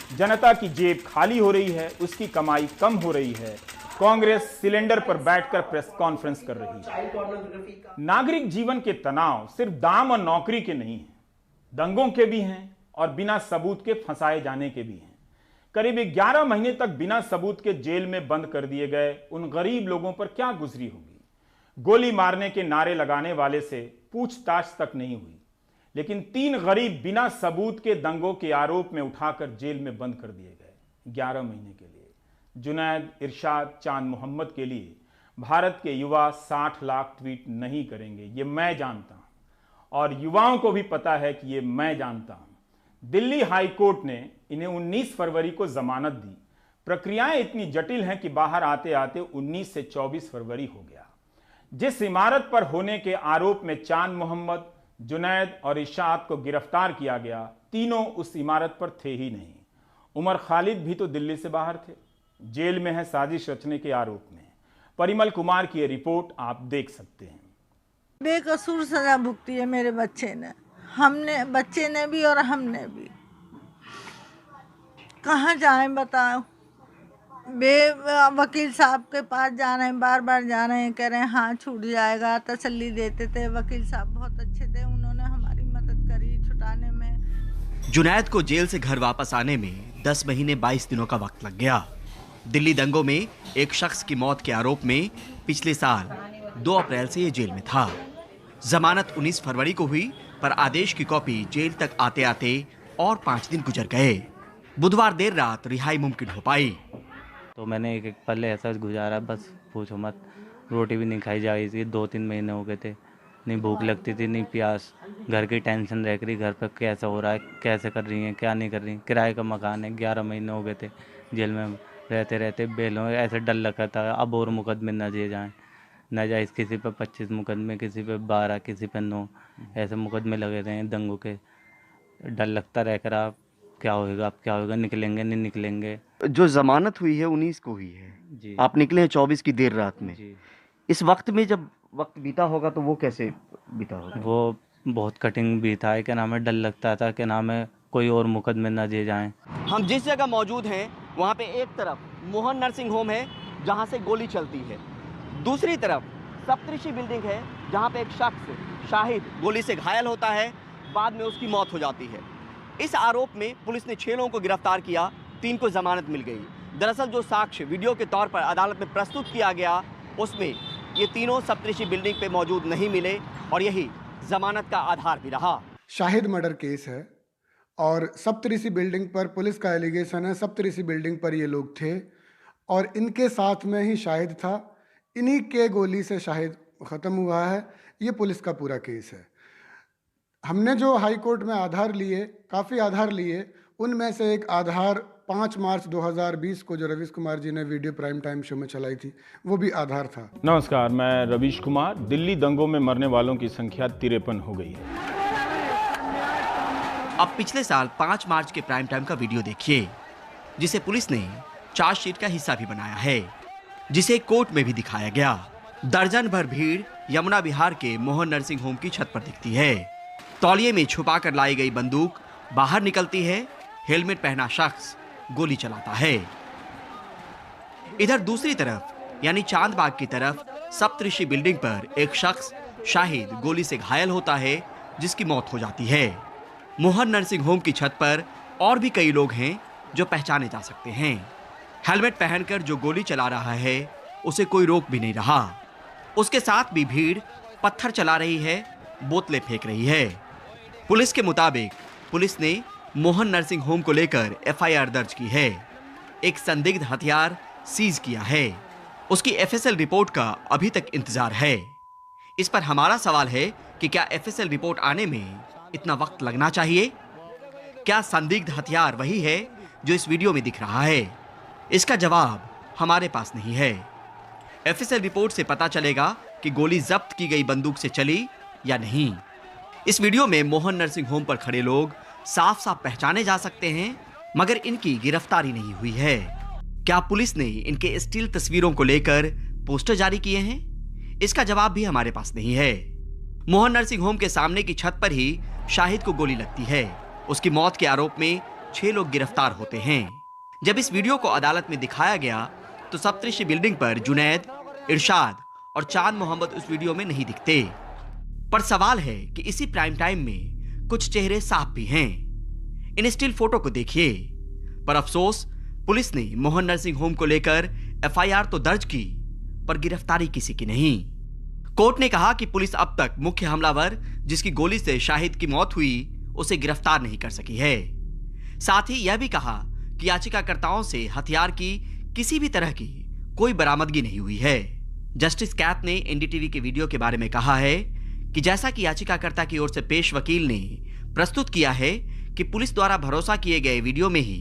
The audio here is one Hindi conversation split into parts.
जनता की जेब खाली हो रही है, उसकी कमाई कम हो रही है। कांग्रेस सिलेंडर पर बैठकर प्रेस कॉन्फ्रेंस कर रही है। नागरिक जीवन के तनाव सिर्फ दाम और नौकरी के नहीं हैं, दंगों के भी हैं और बिना सबूत के फंसाए जाने के भी हैं। करीब 11 महीने तक बिना सबूत के जेल में बंद कर दिए गए उन गरीब लोगों पर क्या गुजरी होगी। गोली मारने के नारे लगाने वाले से पूछताछ तक नहीं हुई, लेकिन 3 गरीब बिना सबूत के दंगों के आरोप में उठाकर जेल में बंद कर दिए गए 11 महीने के लिए। जुनैद, इरशाद, चांद मोहम्मद के लिए भारत के युवा 60 लाख ट्वीट नहीं करेंगे, ये मैं जानता हूं और युवाओं को भी पता है कि ये मैं जानता हूं। दिल्ली हाई कोर्ट ने इन्हें 19 फरवरी को जमानत दी। प्रक्रियाएं इतनी जटिल हैं कि बाहर आते आते 19 से 24 फरवरी हो गया। जिस इमारत पर होने के आरोप में चांद मोहम्मद, जुनैद और इरशाद को गिरफ्तार किया गया, तीनों उस इमारत पर थे ही नहीं। उमर खालिद भी तो दिल्ली से बाहर थे, जेल में है साजिश रचने के आरोप में। परिमल कुमार की ये रिपोर्ट आप देख सकते हैं। बेकसूर सजा भुगती है मेरे बच्चे ने भी और हमने भी। कहाँ जाएं बताओ। वकील साहब के पास जा रहे हैं, बार बार जा रहे हैं, कह रहे हैं हाँ छूट जाएगा, तसल्ली देते थे। वकील साहब बहुत अच्छे थे, उन्होंने हमारी मदद करी छुटाने में। जुनैद को जेल से घर वापस आने में 10 महीने 22 दिनों का वक्त लग गया। दिल्ली दंगों में एक शख्स की मौत के आरोप में पिछले साल 2 अप्रैल से ये जेल में था। जमानत 19 फरवरी को हुई, पर आदेश की कॉपी जेल तक आते आते और 5 दिन गुजर गए। बुधवार देर रात रिहाई मुमकिन हो पाई। तो मैंने एक पल ऐसा गुजारा, बस पूछो मत। रोटी भी नहीं खाई जा रही थी, 2-3 महीने हो गए थे। नहीं भूख लगती थी, नहीं प्यास। घर की टेंशन रह रही, घर पर कैसा हो रहा है, कैसे कर रही हैं, क्या नहीं कर रही। किराए का मकान है, 11 महीने हो गए थे जेल में रहते रहते। बेलों ऐसे डर लगा था अब और मुकदमे न दिए जाएँ, न जाए। किसी पे 25 मुकदमे, किसी पे 12, किसी पे 9, ऐसे मुकदमे लगे रहे हैं दंगों के। डर लगता रह कर आप क्या होगा, अब क्या होगा, निकलेंगे नहीं निकलेंगे। जो जमानत हुई है 19 को हुई है जी। आप निकले हैं 24 की देर रात में जी। इस वक्त में जब वक्त बीता होगा तो वो कैसे बीता होगा? वो बहुत कठिन भी था, क्या नाम है, डर लगता था कि नाम है कोई और मुकदमे न दिए जाएं। हम जिस जगह मौजूद हैं वहाँ पे एक तरफ मोहन नर्सिंग होम है जहाँ से गोली चलती है, दूसरी तरफ सप्तऋषि बिल्डिंग है जहाँ पे एक शख्स शाहिद गोली से घायल होता है, बाद में उसकी मौत हो जाती है। इस आरोप में पुलिस ने 6 लोगों को गिरफ्तार किया, 3 को जमानत मिल गई। दरअसल जो साक्ष्य वीडियो के तौर पर अदालत में प्रस्तुत किया गया उसमें ये तीनों सप्तऋषि बिल्डिंग पे मौजूद नहीं मिले और यही जमानत का आधार भी रहा। शाहिद मर्डर केस है और सप्तऋषि बिल्डिंग पर पुलिस का एलिगेशन है, सप्तऋषि बिल्डिंग पर ये लोग थे और इनके साथ में ही शाहिद था। इन्हीं के गोली से शाहिद ख़त्म हुआ है। ये पुलिस का पूरा केस है। हमने जो हाई कोर्ट में आधार लिए, काफ़ी आधार लिए, उनमें से एक आधार 5 मार्च 2020 को जो रवीश कुमार जी ने वीडियो प्राइम टाइम शो में चलाई थी, वो भी आधार था। नमस्कार, मैं रवीश कुमार। दिल्ली दंगों में मरने वालों की संख्या 53 हो गई है। अब पिछले साल 5 मार्च के प्राइम टाइम का वीडियो देखिए, जिसे पुलिस ने चार्जशीट का हिस्सा भी बनाया है, जिसे कोर्ट में भी दिखाया गया। दर्जन भर भीड़ यमुना विहार के मोहन नर्सिंग होम की छत पर दिखती है। तौलिए में छुपा कर लाई गई बंदूक बाहर निकलती है, हेलमेट पहना शख्स गोली चलाता है। इधर दूसरी तरफ यानी चांदबाग की तरफ सप्तऋषि बिल्डिंग पर एक शख्स शाहिद गोली से घायल होता है, जिसकी मौत हो जाती है। मोहन नर्सिंग होम की छत पर और भी कई लोग हैं जो पहचाने जा सकते हैं। हेलमेट पहनकर जो गोली चला रहा है उसे कोई रोक भी नहीं रहा। उसके साथ भी भीड़ पत्थर चला रही है, बोतलें फेंक रही है। पुलिस के मुताबिक पुलिस ने मोहन नर्सिंग होम को लेकर एफआईआर दर्ज की है। एक संदिग्ध हथियार सीज किया है। उसकी एफएसएल रिपोर्ट का अभी तक इंतजार है। इस पर हमारा सवाल है कि क्या एफएसएल रिपोर्ट आने में इतना वक्त लगना चाहिए? क्या संदिग्ध हथियार वही है जो इस वीडियो में दिख रहा है? इसका जवाब हमारे पास नहीं है। एफएसएल रिपोर्ट से पता चलेगा कि गोली जब्त की गई बंदूक से चली या नहीं। इस वीडियो में मोहन नर्सिंग होम पर खड़े लोग साफ साफ पहचाने जा सकते हैं, मगर इनकी गिरफ्तारी नहीं हुई है। क्या पुलिस ने इनके स्टिल तस्वीरों को लेकर पोस्टर जारी किए हैं? इसका जवाब भी हमारे पास नहीं है। मोहन नर्सिंग होम के सामने की छत पर ही शाहिद को गोली लगती है। उसकी मौत के आरोप में 6 लोग गिरफ्तार होते हैं। जब इस वीडियो को अदालत में दिखाया गया तो सप्तऋषि बिल्डिंग पर जुनैद, इरशाद और चांद मोहम्मद उस वीडियो में नहीं दिखते। पर सवाल है कि इसी प्राइम टाइम में कुछ चेहरे साफ भी हैं। इन स्टिल फोटो को देखिए। पर अफसोस, पुलिस ने मोहन नर्सिंग होम को लेकर एफआईआर तो दर्ज की, पर गिरफ्तारी किसी की नहीं। कोर्ट ने कहा कि पुलिस अब तक मुख्य हमलावर, जिसकी गोली से शाहिद की मौत हुई, उसे गिरफ्तार नहीं कर सकी है। साथ ही यह भी कहा कि याचिकाकर्ताओं से हथियार की किसी भी तरह की कोई बरामदगी नहीं हुई है। जस्टिस कैत ने एनडीटीवी के वीडियो के बारे में कहा है कि जैसा कि याचिकाकर्ता की ओर से पेश वकील ने प्रस्तुत किया है कि पुलिस द्वारा भरोसा किए गए वीडियो में ही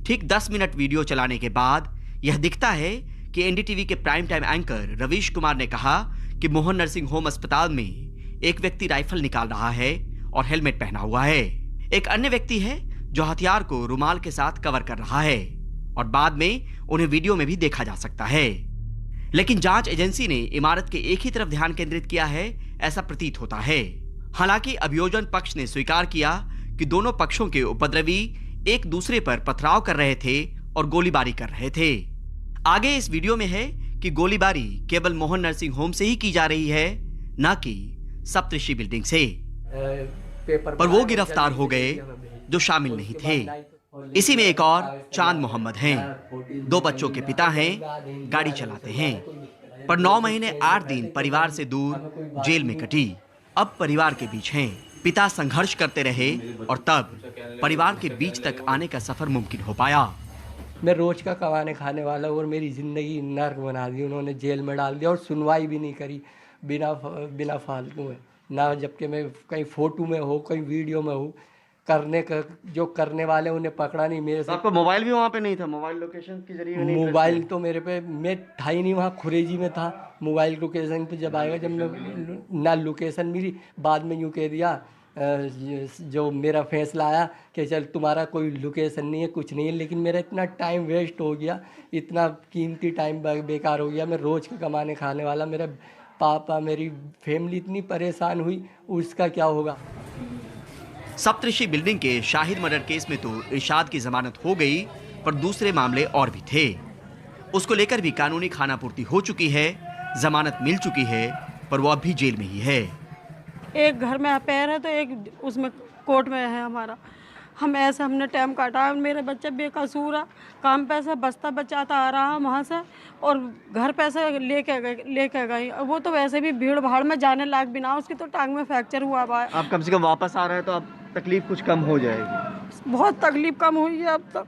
ठीक 10 मिनट वीडियो चलाने के बाद यह दिखता है कि एनडीटीवी के prime time anchor Ravish Kumar ने कहा कि मोहन नर्सिंग होम अस्पताल में एक व्यक्ति राइफल निकाल रहा है और हेलमेट पहना हुआ है। एक अन्य व्यक्ति है जो हथियार को रुमाल के साथ कवर कर रहा है और बाद में उन्हें वीडियो में भी देखा जा सकता है। लेकिन जांच एजेंसी ने इमारत के एक ही तरफ ध्यान केंद्रित किया है, ऐसा प्रतीत होता है। हालांकि अभियोजन पक्ष ने स्वीकार किया कि दोनों पक्षों के उपद्रवी एक दूसरे पर पथराव कर रहे थे और गोलीबारी कर रहे थे। आगे इस वीडियो में है कि गोलीबारी केवल मोहन नर्सिंग होम से ही की जा रही है, न कि सप्तऋषि बिल्डिंग से। पर वो गिरफ्तार हो गए जो शामिल नहीं थे। इसी में एक और चांद मोहम्मद हैं। 2 बच्चों के पिता हैं, गाड़ी चलाते हैं। पर 9 महीने 8 दिन परिवार से दूर जेल में कटी। अब परिवार के बीच हैं। पिता संघर्ष करते रहे और तब परिवार के बीच तक आने का सफर मुमकिन हो पाया। मैं रोज का कमाने खाने वाला हूँ और मेरी ज़िंदगी नर्क बना दी। उन्होंने जेल में डाल दिया और सुनवाई भी नहीं करी बिना फालतू में। ना जबकि मैं कहीं फ़ोटो में हो, कहीं वीडियो में हो, करने का जो करने वाले उन्हें पकड़ा नहीं। मेरे से आपका मोबाइल भी वहाँ पे नहीं था? मोबाइल लोकेशन के जरिए नहीं? मोबाइल तो मेरे पे, मैं था ही नहीं वहाँ, खुरेजी में था। मोबाइल लोकेशन पे जब आएगा, जब मैं ना लोकेशन मिली, बाद में यूँ कह दिया जो मेरा फैसला आया कि चल तुम्हारा कोई लोकेशन नहीं है, कुछ नहीं है। लेकिन मेरा इतना टाइम वेस्ट हो गया, इतना कीमती टाइम बेकार हो गया। मैं रोज़ के कमाने खाने वाला, मेरा पापा, मेरी फैमिली इतनी परेशान हुई, उसका क्या होगा। सप्तऋषि बिल्डिंग के शाहिद मर्डर केस में तो इरशाद की जमानत हो गई, पर दूसरे मामले और भी थे। उसको लेकर भी कानूनी खानापूर्ति हो चुकी है, जमानत मिल चुकी है, पर वो अब भी जेल में ही है। एक घर में अफेयर है तो एक उसमें कोर्ट में है हमारा। हमने टाइम काटा। मेरे बच्चे बेकसूर है, काम पैसा बचता बचाता आ रहा वहाँ से और घर पैसे लेके गई। वो तो वैसे भी भीड़ भाड़ में जाने लायक बिना, उसकी तो टांग में फ्रैक्चर हुआ हुआ है। आप कम से कम वापस आ रहे हैं तो अब तकलीफ कुछ कम हो जाएगी। बहुत तकलीफ कम हुई है अब तक,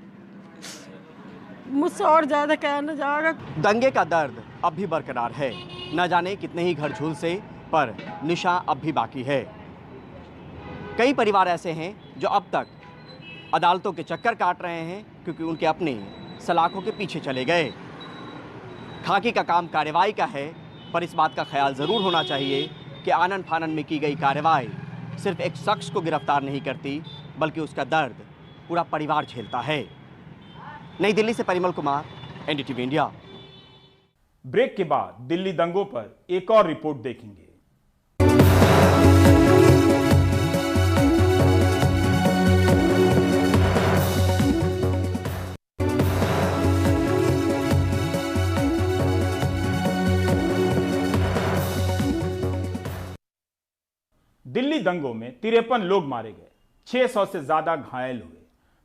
मुझसे और ज़्यादा कहना जाएगा। दंगे का दर्द अब भी बरकरार है। न जाने कितने ही घर झुलसे, पर निशान अब भी बाकी है। कई परिवार ऐसे हैं जो अब तक अदालतों के चक्कर काट रहे हैं क्योंकि उनके अपने सलाखों के पीछे चले गए। खाकी का काम कार्रवाई का है, पर इस बात का ख्याल ज़रूर होना चाहिए कि आनन फानन में की गई कार्रवाई सिर्फ एक शख्स को गिरफ्तार नहीं करती, बल्कि उसका दर्द पूरा परिवार झेलता है। नई दिल्ली से Parimal Kumar, NDTV India. Break के बाद दिल्ली दंगों पर एक और रिपोर्ट देखेंगे। दिल्ली दंगों में 53 लोग मारे गए, 600 से ज्यादा घायल हुए।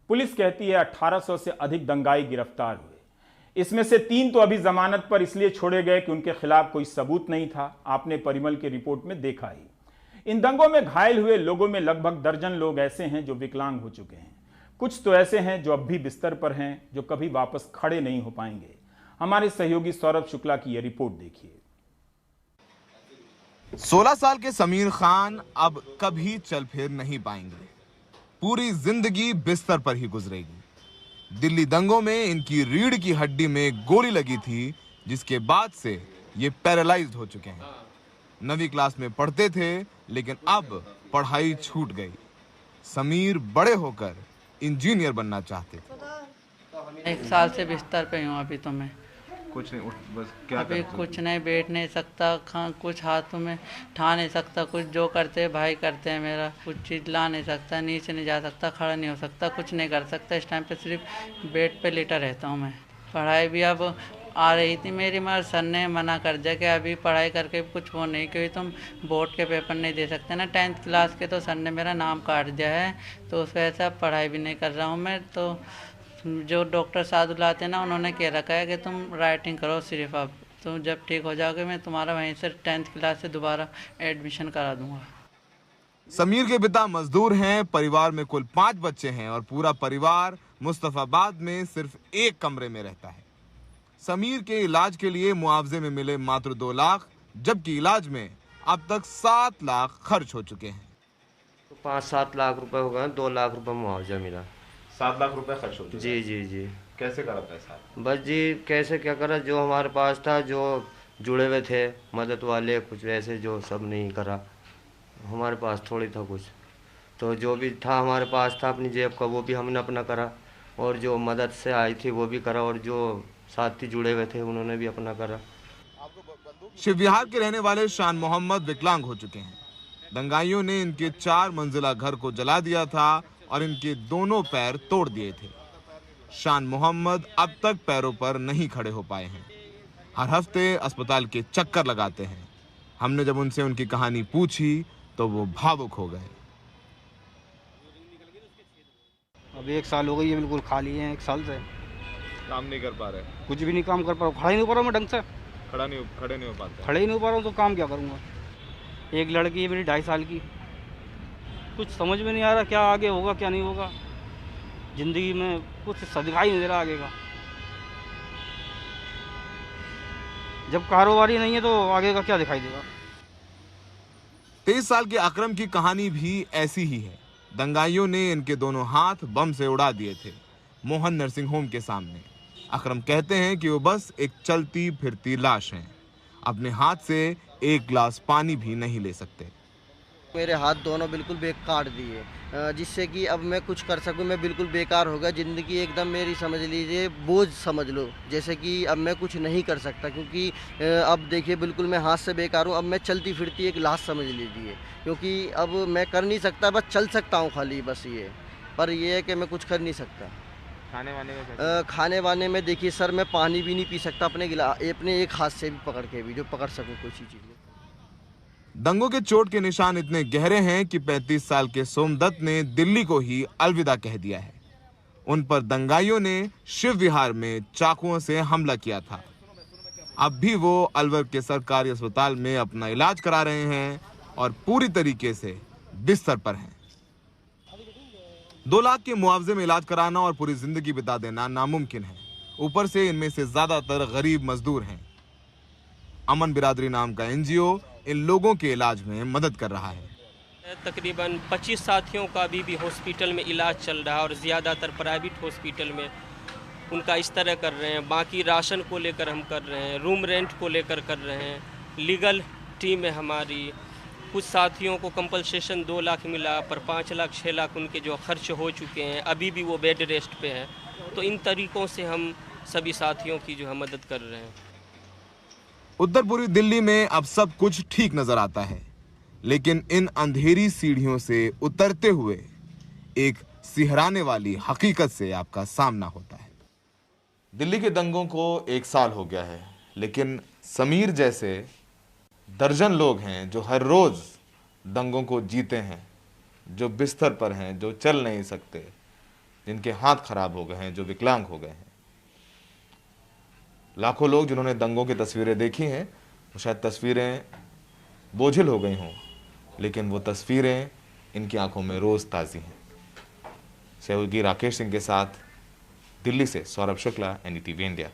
पुलिस कहती है 1800 से अधिक दंगाई गिरफ्तार हुए। इसमें से 3 तो अभी जमानत पर इसलिए छोड़े गए कि उनके खिलाफ कोई सबूत नहीं था। आपने परिमल की रिपोर्ट में देखा ही। इन दंगों में घायल हुए लोगों में लगभग दर्जन लोग ऐसे हैं जो विकलांग हो चुके हैं। कुछ तो ऐसे हैं जो अब भी बिस्तर पर हैं, जो कभी वापस खड़े नहीं हो पाएंगे। हमारे सहयोगी सौरभ शुक्ला की यह रिपोर्ट देखिए। 16 साल के समीर खान अब कभी चल फिर नहीं पाएंगे। पूरी जिंदगी बिस्तर पर ही गुजरेगी। दिल्ली दंगों में इनकी रीढ़ की हड्डी में गोली लगी थी, जिसके बाद से ये पैरालाइज्ड हो चुके हैं। 9वीं क्लास में पढ़ते थे, लेकिन अब पढ़ाई छूट गई। समीर बड़े होकर इंजीनियर बनना चाहते थे। 1 साल से बिस्तर पे हूँ अभी तो मैं। कुछ नहीं, बस क्या अभी कुछ नहीं, बैठ नहीं सकता, कुछ हाथों में ठा नहीं सकता, कुछ जो करते हैं भाई करते हैं मेरा, कुछ चीज़ ला नहीं सकता, नीचे नहीं जा सकता, खड़ा नहीं हो सकता, कुछ नहीं कर सकता। इस टाइम पे सिर्फ बेड पे लेटा रहता हूँ मैं। पढ़ाई भी अब आ रही थी मेरी, मगर सर ने मना कर दिया कि अभी पढ़ाई करके कुछ वो नहीं, क्योंकि तुम बोर्ड के पेपर नहीं दे सकते ना 10th क्लास के, तो सर ने मेरा नाम काट दिया है, तो उस वजह से अब पढ़ाई भी नहीं कर रहा हूँ मैं। तो जो डॉक्टर साधु लाते हैं ना, उन्होंने कह रखा है कि तुम राइटिंग करो सिर्फ, अब तुम जब ठीक हो जाओगे मैं तुम्हारा वहीं से 10th क्लास से दोबारा एडमिशन करा दूंगा। समीर के पिता मजदूर हैं, परिवार में कुल 5 बच्चे हैं और पूरा परिवार मुस्तफाबाद में सिर्फ एक कमरे में रहता है। समीर के इलाज के लिए मुआवजे में मिले मात्र 2 लाख, जबकि इलाज में अब तक 7 लाख खर्च हो चुके हैं। 5-7 लाख रुपए हो गए, 2 लाख रुपए मुआवजा मिला। 7 लाख रुपए खर्च हो चुके? जी जी जी। कैसे करा पैसा? बस जी कैसे क्या करा, जो हमारे पास था, जो जुड़े हुए थे मदद वाले, कुछ वैसे जो सब नहीं करा, हमारे पास थोड़ी था कुछ, तो जो भी था हमारे पास था अपनी जेब का, वो भी हमने अपना करा, और जो मदद से आई थी वो भी करा, और जो साथी जुड़े हुए थे उन्होंने भी अपना करा। शिवविहार के रहने वाले शान मोहम्मद विकलांग हो चुके हैं। दंगाइयों ने इनके 4 मंजिला घर को जला दिया था और इनके दोनों पैर तोड़ दिए थे। शान मोहम्मद अब तक पैरों पर नहीं खड़े हो पाए हैं, हर हफ्ते अस्पताल के चक्कर लगाते हैं। हमने जब उनसे उनकी कहानी पूछी तो वो भावुक हो गए। अभी 1 साल हो गई है, बिल्कुल खाली है 1 साल से। काम नहीं कर पा रहे? कुछ भी नहीं काम कर पा रहा हूँ, खड़ा ही नहीं हो पा रहा हूँ मैं ढंग से। खड़े नहीं हो पाते? खड़े ही नहीं हो पा रहा हूँ, तो काम क्या करूँगा। एक लड़की है मेरी 2.5 साल की, कुछ समझ में नहीं आ रहा क्या आगे होगा क्या नहीं होगा। जिंदगी में कुछ दिखाई नहीं दे रहा आगे का। जब कारोबारी नहीं है तो आगे का क्या दिखाई देगा। 23 साल के अकरम की कहानी भी ऐसी ही है। दंगाइयों ने इनके दोनों हाथ बम से उड़ा दिए थे मोहन नर्सिंग होम के सामने। अकरम कहते हैं कि वो बस एक चलती फिरती लाश हैं, अपने हाथ से एक गिलास पानी भी नहीं ले सकते। मेरे हाथ दोनों बिल्कुल काट दिए, जिससे कि अब मैं कुछ कर सकूं, मैं बिल्कुल बेकार हो गया। ज़िंदगी एकदम मेरी समझ लीजिए बोझ समझ लो, जैसे कि अब मैं कुछ नहीं कर सकता, क्योंकि अब देखिए बिल्कुल मैं हाथ से बेकार हूं। अब मैं चलती फिरती एक लाश समझ लीजिए, क्योंकि अब मैं कर नहीं सकता, बस चल सकता हूं खाली, बस ये। पर ये है कि मैं कुछ कर नहीं सकता। खाने वाने में देखिए सर, मैं पानी भी नहीं पी सकता अपने एक हाथ से भी पकड़ के भी, जो पकड़ सकूँ कोई चीज़। दंगों के चोट के निशान इतने गहरे हैं कि 35 साल के सोमदत्त ने दिल्ली को ही अलविदा कह दिया है। उन पर दंगाइयों ने शिव विहार में चाकुओं से हमला किया था। अब भी वो अलवर के सरकारी अस्पताल में अपना इलाज करा रहे हैं और पूरी तरीके से बिस्तर पर हैं। 2 लाख के मुआवजे में इलाज कराना और पूरी जिंदगी बिता देना नामुमकिन है। ऊपर से इनमें से ज्यादातर गरीब मजदूर हैं। अमन बिरादरी नाम का एनजीओ इन लोगों के इलाज में मदद कर रहा है। तकरीबन 25 साथियों का अभी हॉस्पिटल में इलाज चल रहा है और ज़्यादातर प्राइवेट हॉस्पिटल में उनका इस तरह कर रहे हैं। बाकी राशन को लेकर हम कर रहे हैं, रूम रेंट को लेकर कर रहे हैं, लीगल टीम है हमारी। कुछ साथियों को कंपनसेशन 2 लाख मिला, पर 5 लाख 6 लाख उनके जो खर्च हो चुके हैं, अभी भी वो बेड रेस्ट पे हैं। तो इन तरीक़ों से हम सभी साथियों की जो है मदद कर रहे हैं। उत्तर पूर्वी दिल्ली में अब सब कुछ ठीक नजर आता है, लेकिन इन अंधेरी सीढ़ियों से उतरते हुए एक सिहराने वाली हकीकत से आपका सामना होता है। दिल्ली के दंगों को 1 साल हो गया है, लेकिन समीर जैसे दर्जन लोग हैं जो हर रोज दंगों को जीते हैं, जो बिस्तर पर हैं, जो चल नहीं सकते, जिनके हाथ खराब हो गए हैं, जो विकलांग हो गए हैं। लाखों लोग जिन्होंने दंगों की तस्वीरें देखी हैं, वो शायद तस्वीरें बोझिल हो गई हों, लेकिन वो तस्वीरें इनकी आंखों में रोज ताज़ी हैं। सहयोगी राकेश सिंह के साथ दिल्ली से सौरभ शुक्ला, NDTV इंडिया।